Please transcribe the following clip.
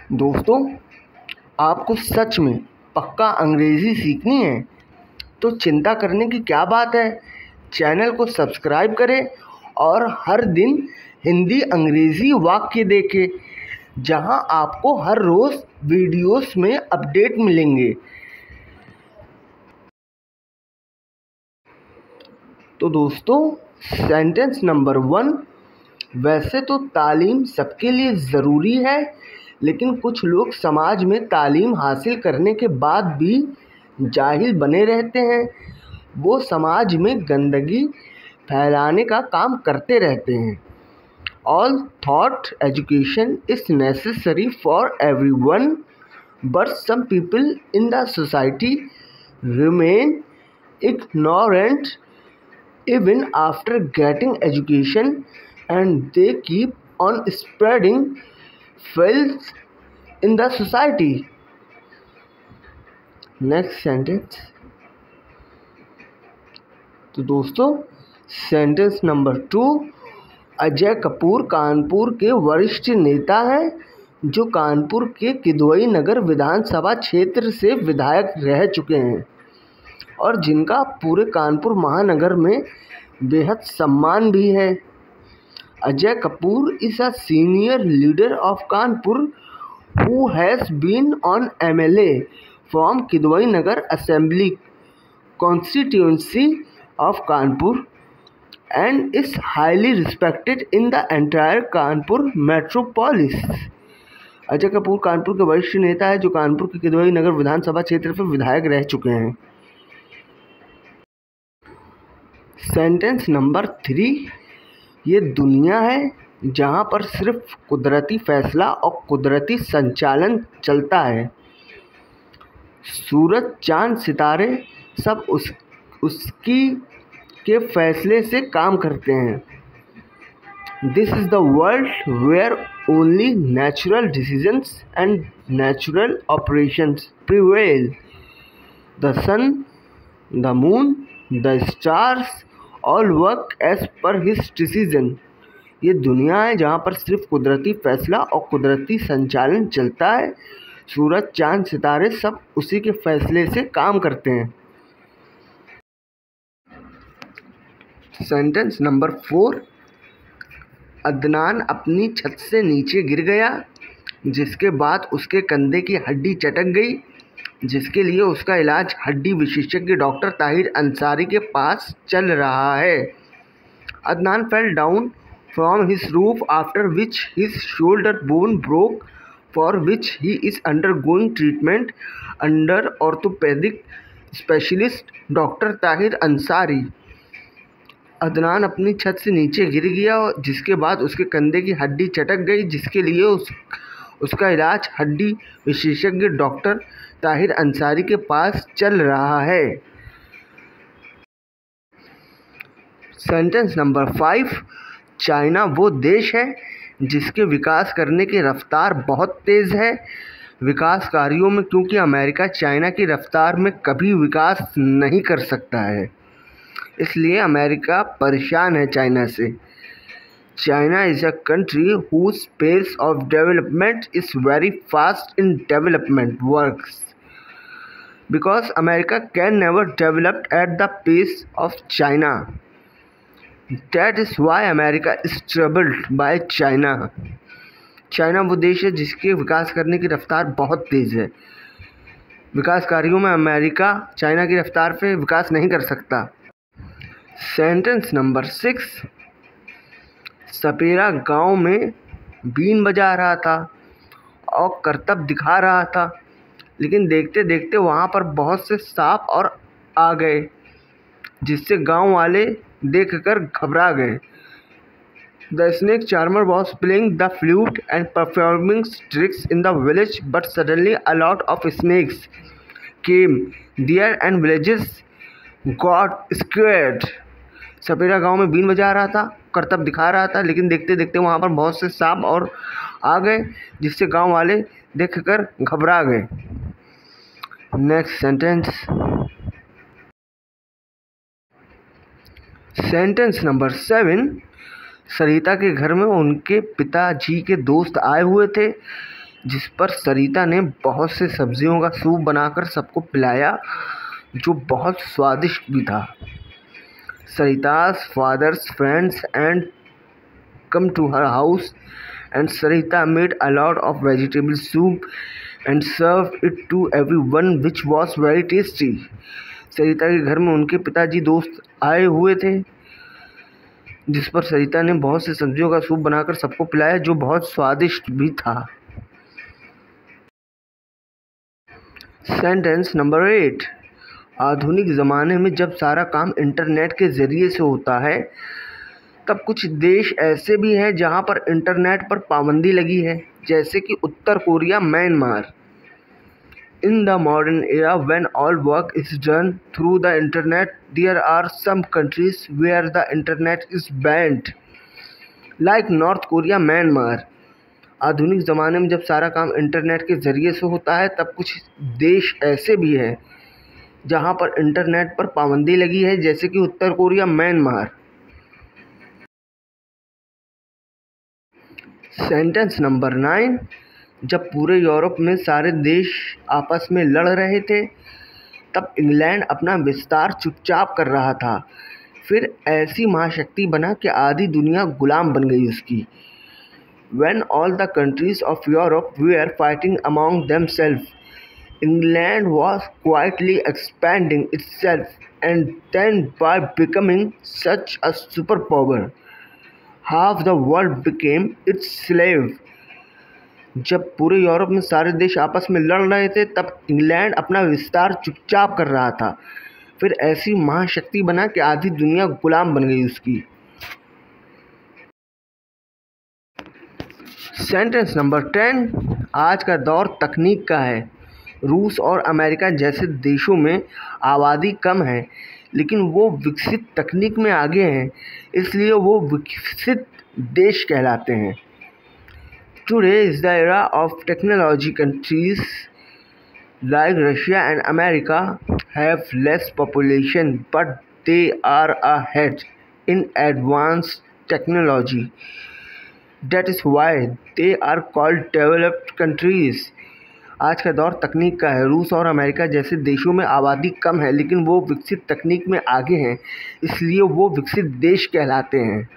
दोस्तों, आपको सच में पक्का अंग्रेज़ी सीखनी है तो चिंता करने की क्या बात है। चैनल को सब्सक्राइब करें और हर दिन हिंदी अंग्रेज़ी वाक्य देखें, जहां आपको हर रोज़ वीडियोस में अपडेट मिलेंगे। तो दोस्तों, सेंटेंस नंबर 1। वैसे तो तालीम सबके लिए ज़रूरी है, लेकिन कुछ लोग समाज में तालीम हासिल करने के बाद भी जाहिल बने रहते हैं। वो समाज में गंदगी फैलाने का काम करते रहते हैं। All thought education is necessary for everyone, but some people in the society remain ignorant even after getting education, and they keep on spreading filth in the society. Next sentence. तो दोस्तों, सेंटेंस नंबर 2। अजय कपूर कानपुर के वरिष्ठ नेता हैं, जो कानपुर के किदवई नगर विधानसभा क्षेत्र से विधायक रह चुके हैं और जिनका पूरे कानपुर महानगर में बेहद सम्मान भी है। Ajay Kapoor is a senior leader of Kanpur who has been on MLA from Kidwai Nagar Assembly constituency of Kanpur and is highly respected in the entire Kanpur metropolis. Ajay Kapoor Kanpur के वरिष्ठ नेता है, जो कानपुर के किदवई नगर विधानसभा क्षेत्र से विधायक रह चुके हैं। Sentence number 3। ये दुनिया है जहाँ पर सिर्फ कुदरती फैसला और कुदरती संचालन चलता है। सूरज, चांद, सितारे सब उसकी के फैसले से काम करते हैं। This is the world where only natural decisions and natural operations prevail. The sun, the moon, the stars all work as per his decision. ये दुनिया है जहाँ पर सिर्फ कुदरती फैसला और कुदरती संचालन चलता है। सूरज, चांद, सितारे सब उसी के फैसले से काम करते हैं। Sentence number 4। अदनान अपनी छत से नीचे गिर गया, जिसके बाद उसके कंधे की हड्डी चटक गई, जिसके लिए उसका इलाज हड्डी विशेषज्ञ डॉक्टर ताहिर अंसारी के पास चल रहा है। Adnan fell down from his roof after which his shoulder bone broke, for which he is undergoing treatment under orthopaedic specialist doctor Tahir Ansari. Adnan अपनी छत से नीचे गिर गया, जिसके बाद उसके कंधे की हड्डी चटक गई, जिसके लिए उसका इलाज हड्डी विशेषज्ञ डॉक्टर ताहिर अंसारी के पास चल रहा है। Sentence number 5। चाइना वो देश है जिसके विकास करने की रफ्तार बहुत तेज़ है विकास कार्यों में, क्योंकि अमेरिका चाइना की रफ्तार में कभी विकास नहीं कर सकता है, इसलिए अमेरिका परेशान है चाइना से। China is a country whose pace of development is very fast in development works, because America can never develop at the pace of China. That is why America is troubled by China. China वो देश है जिसके विकास करने की रफ्तार बहुत तेज़ है। विकास कार्यों में अमेरिका चाइना की रफ्तार पे विकास नहीं कर सकता। Sentence number 6। सपेरा गांव में बीन बजा रहा था और करतब दिखा रहा था, लेकिन देखते देखते वहाँ पर बहुत से सांप और आ गए, जिससे गांव वाले देखकर घबरा गए। The snake charmer was playing the flute and performing tricks in the village, but suddenly a lot of snakes came there and villages got scared. सपेरा गांव में बीन बजा रहा था, करतब दिखा रहा था, लेकिन देखते देखते वहाँ पर बहुत से सांप और आ गए, जिससे गांव वाले देखकर घबरा गए। Next sentence. Sentence number 7। सरिता के घर में उनके पिताजी के दोस्त आए हुए थे। जिस पर सरिता ने बहुत से सब्जियों का सूप बनाकर सबको पिलाया, जो बहुत स्वादिष्ट भी था। Sarita's father's friends and come to her house, and Sarita made a lot of vegetable soup and served it to everyone, which was very tasty. सरिता के घर में उनके पिताजी दोस्त आए हुए थे, जिस पर सरिता ने बहुत से सब्जियों का सूप बनाकर सबको पिलाया, जो बहुत स्वादिष्ट भी था। Sentence number 8। आधुनिक ज़माने में जब सारा काम इंटरनेट के ज़रिए से होता है, तब कुछ देश ऐसे भी हैं जहां पर इंटरनेट पर पाबंदी लगी है, जैसे कि उत्तर Korea, Myanmar. In the modern era when all work is done through the internet, there are some countries where the internet is banned, like North Korea, Myanmar. आधुनिक ज़माने में जब सारा काम इंटरनेट के ज़रिए से होता है, तब कुछ देश ऐसे भी हैं जहां पर इंटरनेट पर पाबंदी लगी है, जैसे कि उत्तर कोरिया, म्यांमार। Sentence number 9। जब पूरे यूरोप में सारे देश आपस में लड़ रहे थे, तब इंग्लैंड अपना विस्तार चुपचाप कर रहा था। फिर ऐसी महाशक्ति बना कि आधी दुनिया गुलाम बन गई उसकी। When all the countries of Europe were fighting among themselves, England was quietly expanding itself, and then by becoming such a superpower, half the world became its slave. जब पूरे यूरोप में सारे देश आपस में लड़ रहे थे, तब इंग्लैंड अपना विस्तार चुपचाप कर रहा था। फिर ऐसी महाशक्ति बना कि आधी दुनिया गुलाम बन गई उसकी। Sentence number 10। आज का दौर तकनीक का है। रूस और अमेरिका जैसे देशों में आबादी कम है, लेकिन वो विकसित तकनीक में आगे हैं, इसलिए वो विकसित देश कहलाते हैं। Today is the era of technology. Countries like Russia and America have less population, but they are ahead in advanced technology. That is why they are called developed countries. आज का दौर तकनीक का है। रूस और अमेरिका जैसे देशों में आबादी कम है, लेकिन वो विकसित तकनीक में आगे हैं, इसलिए वो विकसित देश कहलाते हैं।